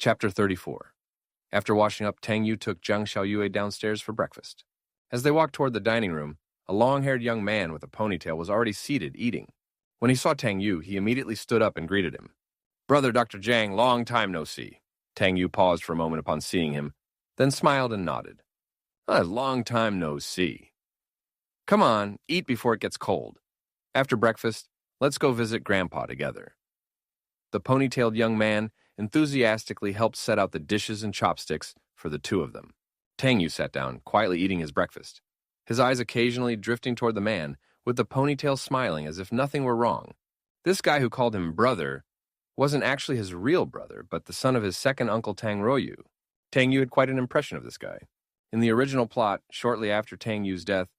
Chapter 34. After washing up, Tang Yu took Zhang Xiaoyue downstairs for breakfast. As they walked toward the dining room, a long-haired young man with a ponytail was already seated, eating. When he saw Tang Yu, he immediately stood up and greeted him. "Brother Dr. Zhang, long time no see." Tang Yu paused for a moment upon seeing him, then smiled and nodded. "A long time no see. Come on, eat before it gets cold. After breakfast, let's go visit Grandpa together." The ponytailed young man enthusiastically helped set out the dishes and chopsticks for the two of them. Tang Yu sat down, quietly eating his breakfast, his eyes occasionally drifting toward the man, with the ponytail smiling as if nothing were wrong. This guy who called him brother wasn't actually his real brother, but the son of his second uncle Tang Royu. Tang Yu had quite an impression of this guy. In the original plot, shortly after Tang Yu's death,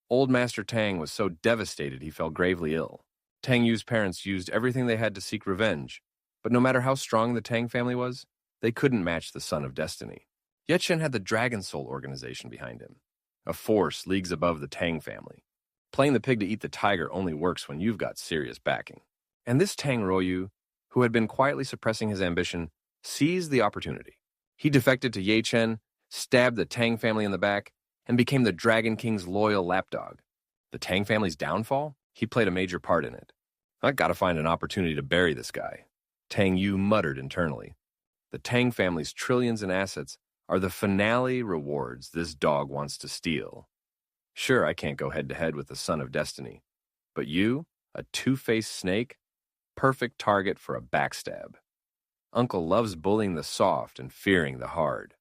Old Master Tang was so devastated he fell gravely ill. Tang Yu's parents used everything they had to seek revenge, but no matter how strong the Tang family was, they couldn't match the Son of Destiny. Yetchen had the Dragon Soul organization behind him, a force leagues above the Tang family. Playing the pig to eat the tiger only works when you've got serious backing. And this Tang Royu, who had been quietly suppressing his ambition, seized the opportunity. He defected to Yetchen, stabbed the Tang family in the back, and became the Dragon King's loyal lapdog. The Tang family's downfall? He played a major part in it. "I gotta find an opportunity to bury this guy," Tang Yu muttered internally. The Tang family's trillions in assets are the finale rewards this dog wants to steal. Sure, I can't go head-to-head with the Son of Destiny, but you, a two-faced snake, perfect target for a backstab. Uncle loves bullying the soft and fearing the hard.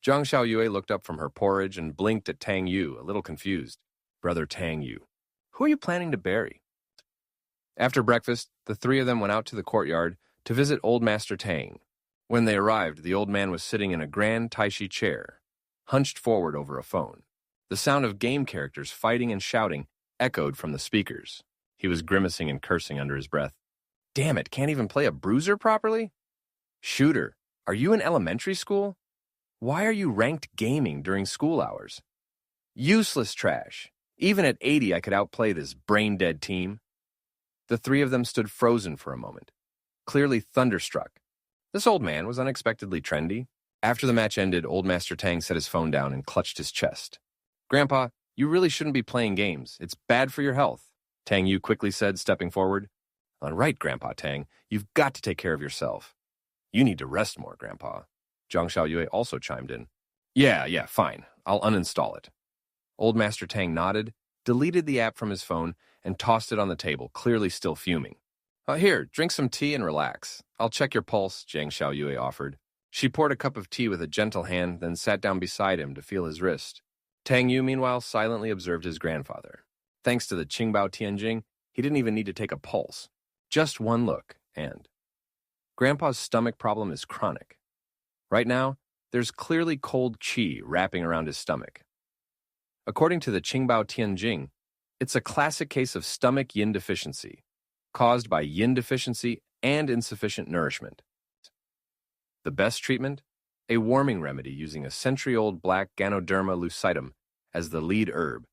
Zhang Xiaoyue looked up from her porridge and blinked at Tang Yu, a little confused. "Brother Tang Yu, who are you planning to bury?" After breakfast, the three of them went out to the courtyard to visit Old Master Tang. When they arrived, the old man was sitting in a grand Taishi chair, hunched forward over a phone. The sound of game characters fighting and shouting echoed from the speakers. He was grimacing and cursing under his breath. "Damn it, can't even play a bruiser properly? Shooter, are you in elementary school? Why are you ranked gaming during school hours? Useless trash. Even at 80, I could outplay this brain-dead team." The three of them stood frozen for a moment, clearly thunderstruck. This old man was unexpectedly trendy. After the match ended, Old Master Tang set his phone down and clutched his chest. "Grandpa, you really shouldn't be playing games. It's bad for your health," Tang Yu quickly said, stepping forward. "All right, Grandpa Tang, you've got to take care of yourself." "You need to rest more, Grandpa." Zhang Xiaoyue also chimed in. Yeah, fine. I'll uninstall it." Old Master Tang nodded, deleted the app from his phone, and tossed it on the table, clearly still fuming. Here, drink some tea and relax. I'll check your pulse," Zhang Xiaoyue offered. She poured a cup of tea with a gentle hand, then sat down beside him to feel his wrist. Tang Yu, meanwhile, silently observed his grandfather. Thanks to the Qingbao Tianjing, he didn't even need to take a pulse. Just one look, and Grandpa's stomach problem is chronic. Right now, there's clearly cold qi wrapping around his stomach. According to the Qingbao Tianjing, it's a classic case of stomach yin deficiency, caused by yin deficiency and insufficient nourishment. The best treatment? A warming remedy using a century-old black Ganoderma lucidum as the lead herb,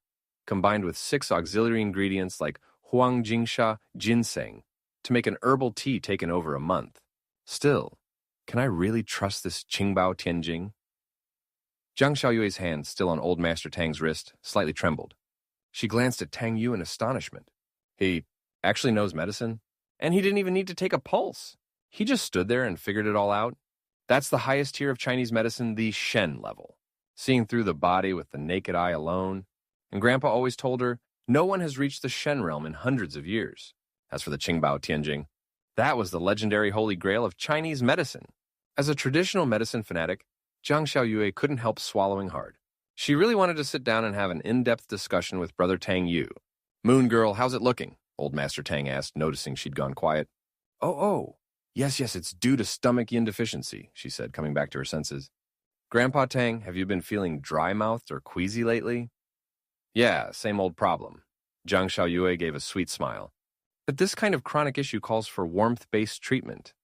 combined with 6 auxiliary ingredients like huangjingsha ginseng to make an herbal tea taken over a month. Still, can I really trust this Qingbao Tianjing? Zhang Xiaoyue's hand, still on Old Master Tang's wrist, slightly trembled. She glanced at Tang Yu in astonishment. He actually knows medicine? And he didn't even need to take a pulse. He just stood there and figured it all out. That's the highest tier of Chinese medicine, the Shen level, seeing through the body with the naked eye alone. And Grandpa always told her, no one has reached the Shen realm in hundreds of years. As for the Qingbao Tianjing, that was the legendary holy grail of Chinese medicine. As a traditional medicine fanatic, Zhang Xiaoyue couldn't help swallowing hard. She really wanted to sit down and have an in-depth discussion with Brother Tang Yu. "Moon Girl, how's it looking?" Old Master Tang asked, noticing she'd gone quiet. Oh, yes, it's due to stomach yin deficiency," she said, coming back to her senses. "Grandpa Tang, have you been feeling dry-mouthed or queasy lately?" "Yeah, same old problem." Zhang Xiaoyue gave a sweet smile. "But this kind of chronic issue calls for warmth-based treatment.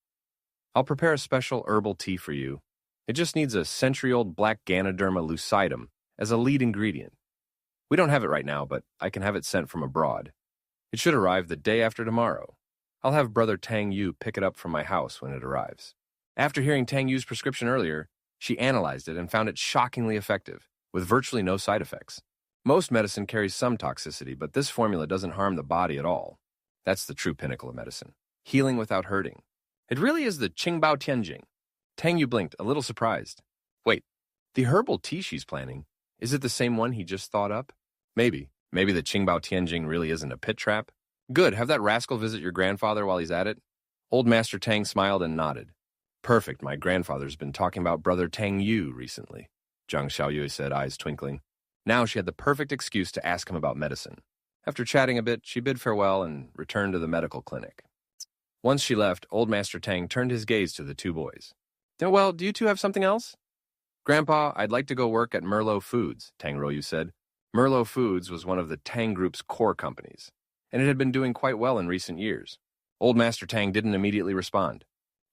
I'll prepare a special herbal tea for you. It just needs a century-old black Ganoderma lucidum as a lead ingredient. We don't have it right now, but I can have it sent from abroad. It should arrive the day after tomorrow. I'll have Brother Tang Yu pick it up from my house when it arrives." After hearing Tang Yu's prescription earlier, she analyzed it and found it shockingly effective, with virtually no side effects. Most medicine carries some toxicity, but this formula doesn't harm the body at all. That's the true pinnacle of medicine. Healing without hurting. It really is the Qingbao Tianjing. Tang Yu blinked, a little surprised. Wait, the herbal tea she's planning, is it the same one he just thought up? Maybe. Maybe the Qingbao Tianjing really isn't a pit trap? Good, have that rascal visit your grandfather while he's at it. Old Master Tang smiled and nodded. Perfect, my grandfather's been talking about brother Tang Yu recently, Zhang Xiaoyue said, eyes twinkling. Now she had the perfect excuse to ask him about medicine. After chatting a bit, she bid farewell and returned to the medical clinic. Once she left, Old Master Tang turned his gaze to the two boys. Well, do you two have something else? Grandpa, I'd like to go work at Merlot Foods, Tang Royu said. Merlot Foods was one of the Tang Group's core companies, and it had been doing quite well in recent years. Old Master Tang didn't immediately respond.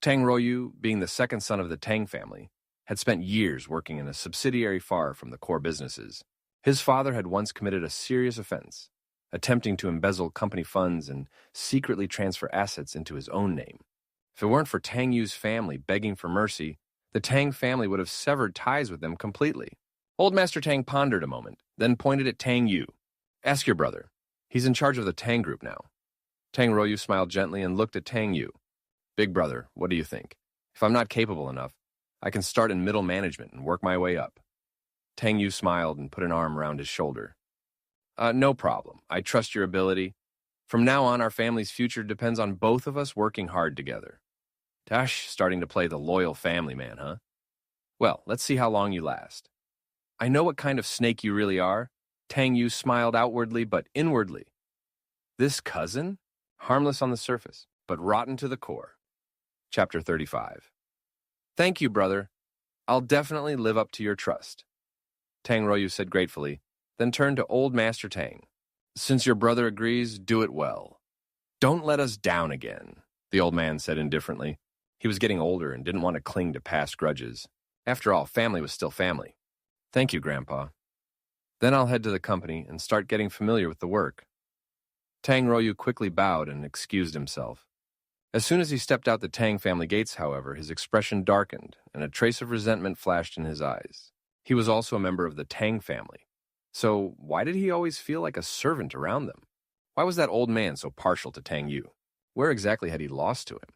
Tang Royu, being the second son of the Tang family, had spent years working in a subsidiary far from the core businesses. His father had once committed a serious offense, attempting to embezzle company funds and secretly transfer assets into his own name. If it weren't for Tang Yu's family begging for mercy, the Tang family would have severed ties with them completely. Old Master Tang pondered a moment, then pointed at Tang Yu. Ask your brother. He's in charge of the Tang Group now. Tang Royu smiled gently and looked at Tang Yu. Big brother, what do you think? If I'm not capable enough, I can start in middle management and work my way up. Tang Yu smiled and put an arm around his shoulder. No problem. I trust your ability. From now on, our family's future depends on both of us working hard together. Dash, starting to play the loyal family man, huh? Well, let's see how long you last. I know what kind of snake you really are. Tang Yu smiled outwardly but inwardly. This cousin? Harmless on the surface, but rotten to the core. Chapter 35. Thank you, brother. I'll definitely live up to your trust. Tang Royu said gratefully, then turned to Old Master Tang. Since your brother agrees, do it well. Don't let us down again, the old man said indifferently. He was getting older and didn't want to cling to past grudges. After all, family was still family. Thank you, Grandpa. Then I'll head to the company and start getting familiar with the work. Tang Royu quickly bowed and excused himself. As soon as he stepped out the Tang family gates, however, his expression darkened and a trace of resentment flashed in his eyes. He was also a member of the Tang family. So why did he always feel like a servant around them? Why was that old man so partial to Tang Yu? Where exactly had he lost to him?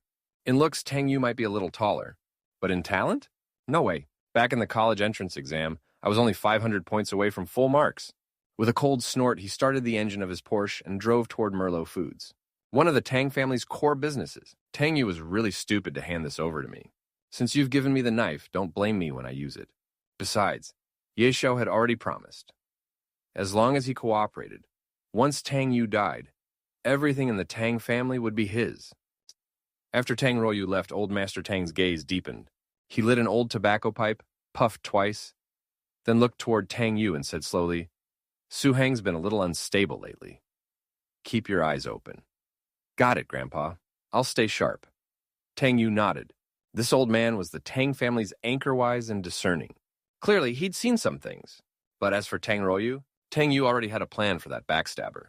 In looks, Tang Yu might be a little taller. But in talent? No way. Back in the college entrance exam, I was only 500 points away from full marks. With a cold snort, he started the engine of his Porsche and drove toward Merlot Foods, one of the Tang family's core businesses. Tang Yu was really stupid to hand this over to me. Since you've given me the knife, don't blame me when I use it. Besides, Ye Shou had already promised. As long as he cooperated, once Tang Yu died, everything in the Tang family would be his. After Tang Royu left, Old Master Tang's gaze deepened. He lit an old tobacco pipe, puffed twice, then looked toward Tang Yu and said slowly, Su Heng's been a little unstable lately. Keep your eyes open. Got it, Grandpa. I'll stay sharp. Tang Yu nodded. This old man was the Tang family's anchor-wise and discerning. Clearly, he'd seen some things. But as for Tang Royu, Tang Yu already had a plan for that backstabber.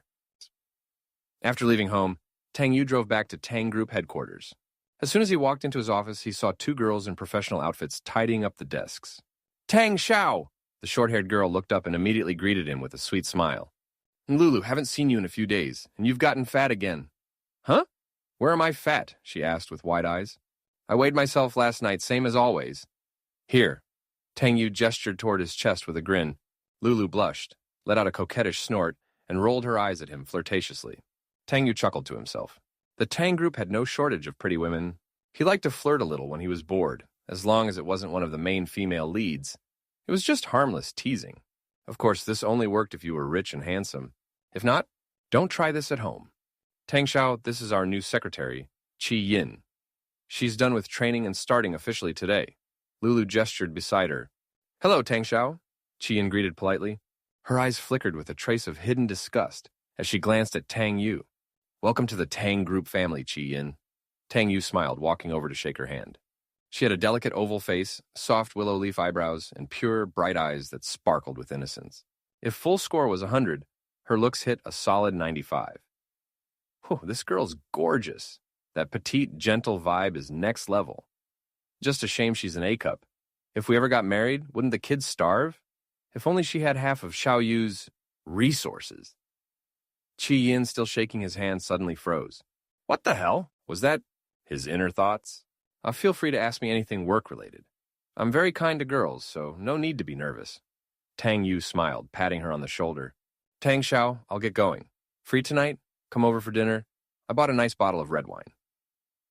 After leaving home, Tang Yu drove back to Tang Group headquarters. As soon as he walked into his office, he saw two girls in professional outfits tidying up the desks. Tang Xiao! The short-haired girl looked up and immediately greeted him with a sweet smile. Lulu, haven't seen you in a few days, and you've gotten fat again. Huh? Where am I fat? She asked with wide eyes. I weighed myself last night, same as always. Here. Tang Yu gestured toward his chest with a grin. Lulu blushed, let out a coquettish snort, and rolled her eyes at him flirtatiously. Tang Yu chuckled to himself. The Tang Group had no shortage of pretty women. He liked to flirt a little when he was bored, as long as it wasn't one of the main female leads. It was just harmless teasing. Of course, this only worked if you were rich and handsome. If not, don't try this at home. Tang Xiao, this is our new secretary, Qi Yin. She's done with training and starting officially today. Lulu gestured beside her. Hello, Tang Xiao, Qi Yin greeted politely. Her eyes flickered with a trace of hidden disgust as she glanced at Tang Yu. Welcome to the Tang Group family, Qi Yin. Tang Yu smiled, walking over to shake her hand. She had a delicate oval face, soft willow leaf eyebrows, and pure, bright eyes that sparkled with innocence. If full score was 100, her looks hit a solid 95. Whew, this girl's gorgeous. That petite, gentle vibe is next level. Just a shame she's an A-cup. If we ever got married, wouldn't the kids starve? If only she had half of Xiao Yu's resources. Qi Yin, still shaking his hand, suddenly froze. What the hell? Was that his inner thoughts? Feel free to ask me anything work-related. I'm very kind to girls, so no need to be nervous. Tang Yu smiled, patting her on the shoulder. Tang Xiao, I'll get going. Free tonight? Come over for dinner? I bought a nice bottle of red wine.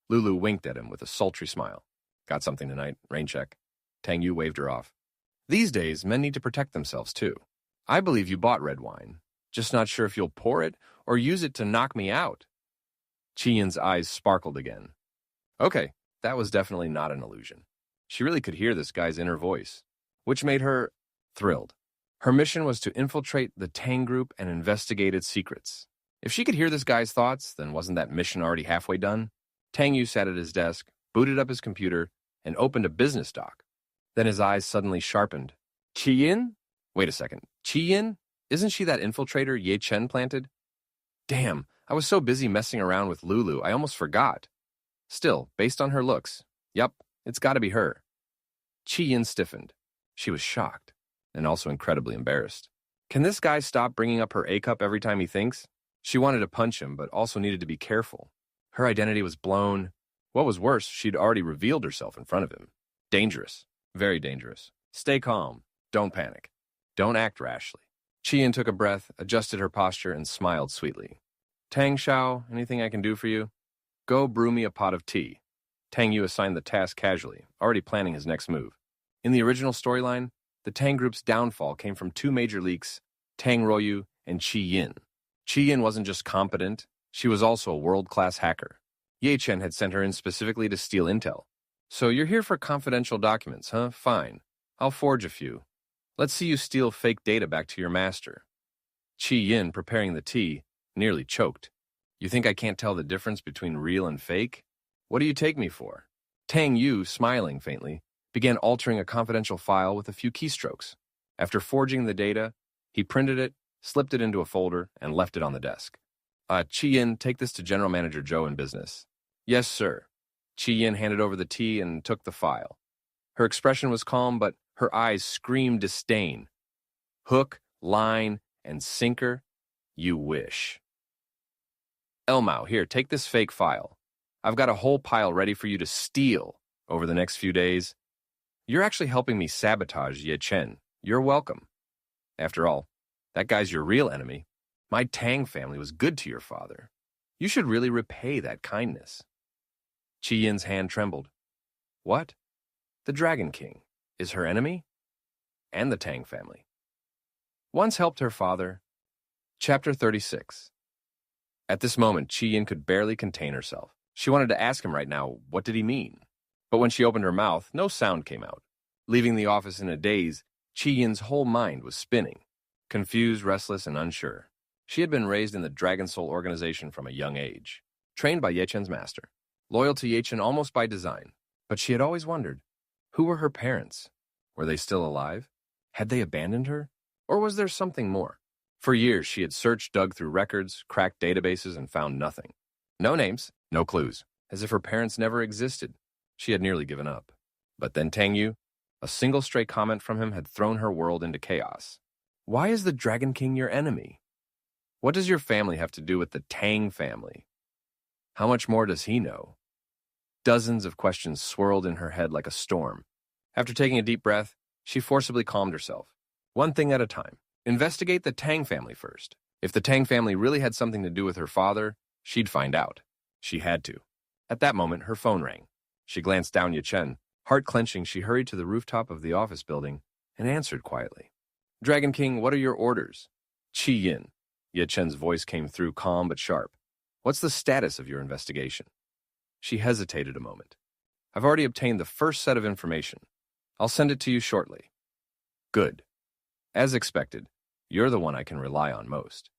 Lulu winked at him with a sultry smile. Got something tonight, rain check. Tang Yu waved her off. These days, men need to protect themselves, too. I believe you bought red wine. Just not sure if you'll pour it or use it to knock me out. Qi Yin's eyes sparkled again. Okay, that was definitely not an illusion. She really could hear this guy's inner voice, which made her thrilled. Her mission was to infiltrate the Tang group and investigate its secrets. If she could hear this guy's thoughts, then wasn't that mission already halfway done? Tang Yu sat at his desk, booted up his computer, and opened a business doc. Then his eyes suddenly sharpened. Qi Yin? Wait a second. Qi Yin? Isn't she that infiltrator Ye Chen planted? Damn, I was so busy messing around with Lulu, I almost forgot. Still, based on her looks, yup, it's gotta be her. Qi Yin stiffened. She was shocked, and also incredibly embarrassed. Can this guy stop bringing up her A-cup every time he thinks? She wanted to punch him, but also needed to be careful. Her identity was blown. What was worse, she'd already revealed herself in front of him. Dangerous. Very dangerous. Stay calm. Don't panic. Don't act rashly. Qi Yin took a breath, adjusted her posture, and smiled sweetly. Tang Xiao, anything I can do for you? Go brew me a pot of tea. Tang Yu assigned the task casually, already planning his next move. In the original storyline, the Tang group's downfall came from two major leaks, Tang Royu and Qi Yin. Qi Yin wasn't just competent, she was also a world-class hacker. Ye Chen had sent her in specifically to steal intel. So you're here for confidential documents, huh? Fine. I'll forge a few. Let's see you steal fake data back to your master. Qi Yin, preparing the tea, nearly choked. You think I can't tell the difference between real and fake? What do you take me for? Tang Yu, smiling faintly, began altering a confidential file with a few keystrokes. After forging the data, he printed it, slipped it into a folder, and left it on the desk. Qi Yin, take this to General Manager Zhou in business. Yes, sir. Qi Yin handed over the tea and took the file. Her expression was calm, but her eyes screamed disdain. Hook, line, and sinker? You wish. Elmao, here, take this fake file. I've got a whole pile ready for you to steal over the next few days. You're actually helping me sabotage Ye Chen. You're welcome. After all, that guy's your real enemy. My Tang family was good to your father. You should really repay that kindness. Qi Yin's hand trembled. What? The Dragon King is her enemy? And the Tang family. Once helped her father. Chapter 36. At this moment, Qi Yin could barely contain herself. She wanted to ask him right now, what did he mean? But when she opened her mouth, no sound came out. Leaving the office in a daze, Qi Yin's whole mind was spinning. Confused, restless, and unsure. She had been raised in the Dragon Soul organization from a young age, trained by Ye Chen's master, loyal to Ye Chen almost by design. But she had always wondered, who were her parents? Were they still alive? Had they abandoned her? Or was there something more? For years, she had searched, dug through records, cracked databases, and found nothing. No names, no clues, as if her parents never existed. She had nearly given up. But then Tang Yu, a single stray comment from him had thrown her world into chaos. Why is the Dragon King your enemy? What does your family have to do with the Tang family? How much more does he know? Dozens of questions swirled in her head like a storm. After taking a deep breath, she forcibly calmed herself. One thing at a time. Investigate the Tang family first. If the Tang family really had something to do with her father, she'd find out. She had to. At that moment, her phone rang. She glanced down Ye Chen. Heart clenching, she hurried to the rooftop of the office building and answered quietly. Dragon King, what are your orders? Qi Yin. Ye Chen's voice came through calm but sharp. What's the status of your investigation? She hesitated a moment. I've already obtained the first set of information. I'll send it to you shortly. Good. As expected, you're the one I can rely on most.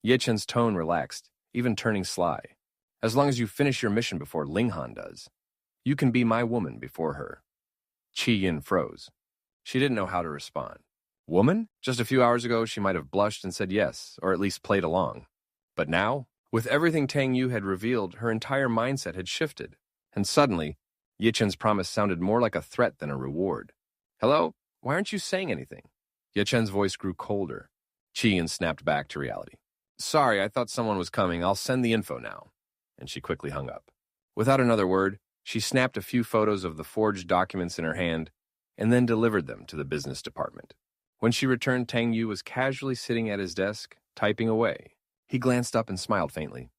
Ye Chen's tone relaxed, even turning sly. As long as you finish your mission before Linghan does, you can be my woman before her. Qi Yin froze. She didn't know how to respond. Woman? Just a few hours ago, she might have blushed and said yes, or at least played along. But now, with everything Tang Yu had revealed, her entire mindset had shifted. And suddenly, Yichen's promise sounded more like a threat than a reward. Hello? Why aren't you saying anything? Yichen's voice grew colder. Qian snapped back to reality. Sorry, I thought someone was coming. I'll send the info now. And she quickly hung up. Without another word, she snapped a few photos of the forged documents in her hand and then delivered them to the business department. When she returned, Tang Yu was casually sitting at his desk, typing away. He glanced up and smiled faintly.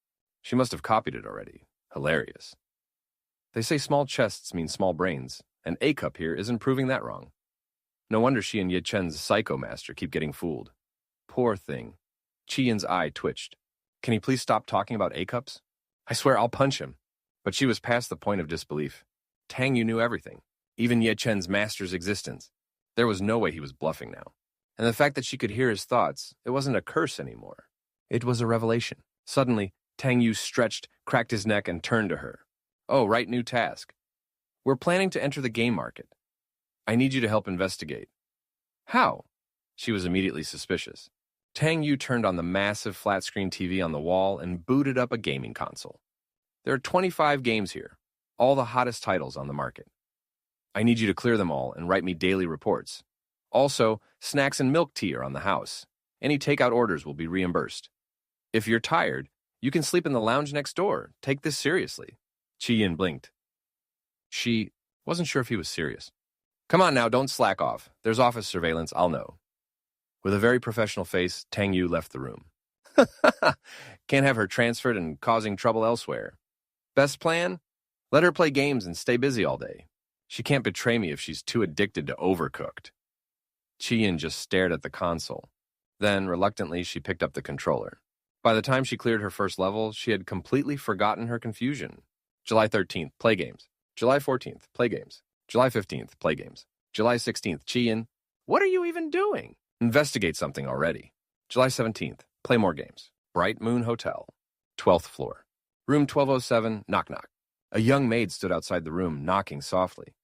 She must have copied it already. Hilarious. They say small chests mean small brains, and A-Cup here isn't proving that wrong. No wonder she and Ye Chen's psycho master keep getting fooled. Poor thing. Qian's eye twitched. Can he please stop talking about A-Cups? I swear I'll punch him. But she was past the point of disbelief. Tang Yu knew everything, even Ye Chen's master's existence. There was no way he was bluffing now. And the fact that she could hear his thoughts, it wasn't a curse anymore. It was a revelation. Suddenly, Tang Yu stretched, cracked his neck, and turned to her. Oh, right, new task. We're planning to enter the game market. I need you to help investigate. How? She was immediately suspicious. Tang Yu turned on the massive flat-screen TV on the wall and booted up a gaming console. There are 25 games here, all the hottest titles on the market. I need you to clear them all and write me daily reports. Also, snacks and milk tea are on the house. Any takeout orders will be reimbursed. If you're tired, you can sleep in the lounge next door. Take this seriously. Qian blinked. She wasn't sure if he was serious. Come on now, don't slack off. There's office surveillance, I'll know. With a very professional face, Tang Yu left the room. Can't have her transferred and causing trouble elsewhere. Best plan? Let her play games and stay busy all day. She can't betray me if she's too addicted to Overcooked. Qian just stared at the console. Then, reluctantly, she picked up the controller. By the time she cleared her first level, she had completely forgotten her confusion. July 13th, play games. July 14th, play games. July 15th, play games. July 16th, Qian. What are you even doing? Investigate something already. July 17th, play more games. Bright Moon Hotel. 12th floor. Room 1207, knock knock. A young maid stood outside the room, knocking softly.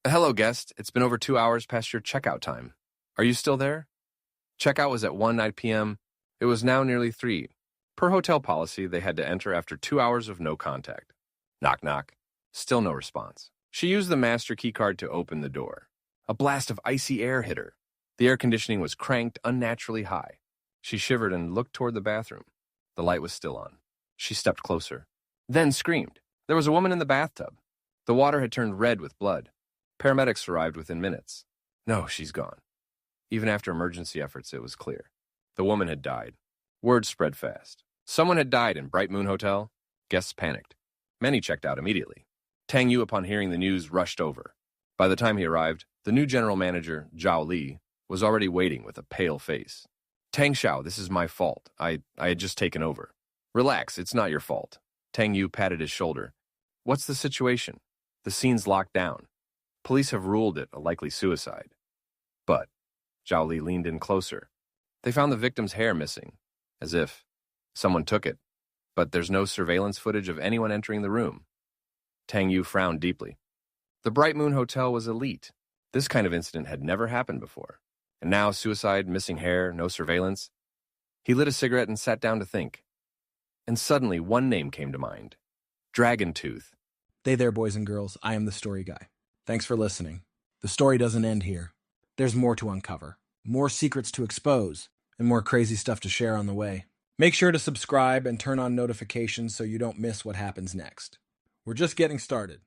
Hello, guest. It's been over 2 hours past your checkout time. Are you still there? Checkout was at 1:09 p.m. It was now nearly 3. Per hotel policy, they had to enter after 2 hours of no contact. Knock knock. Still no response. She used the master keycard to open the door. A blast of icy air hit her. The air conditioning was cranked unnaturally high. She shivered and looked toward the bathroom. The light was still on. She stepped closer, then screamed. There was a woman in the bathtub. The water had turned red with blood. Paramedics arrived within minutes. No, she's gone. Even after emergency efforts, it was clear. The woman had died. Word spread fast. Someone had died in Bright Moon Hotel. Guests panicked. Many checked out immediately. Tang Yu, upon hearing the news, rushed over. By the time he arrived, the new general manager, Zhao Li, was already waiting with a pale face. Tang Xiao, this is my fault. I had just taken over. Relax, it's not your fault. Tang Yu patted his shoulder. What's the situation? The scene's locked down. Police have ruled it a likely suicide. But, Zhao Li leaned in closer. They found the victim's hair missing, as if someone took it. But there's no surveillance footage of anyone entering the room. Tang Yu frowned deeply. The Bright Moon Hotel was elite. This kind of incident had never happened before. And now suicide, missing hair, no surveillance. He lit a cigarette and sat down to think. And suddenly one name came to mind. Dragon Tooth. Hey there, boys and girls. I am the story guy. Thanks for listening. The story doesn't end here. There's more to uncover, more secrets to expose, and more crazy stuff to share on the way. Make sure to subscribe and turn on notifications so you don't miss what happens next. We're just getting started.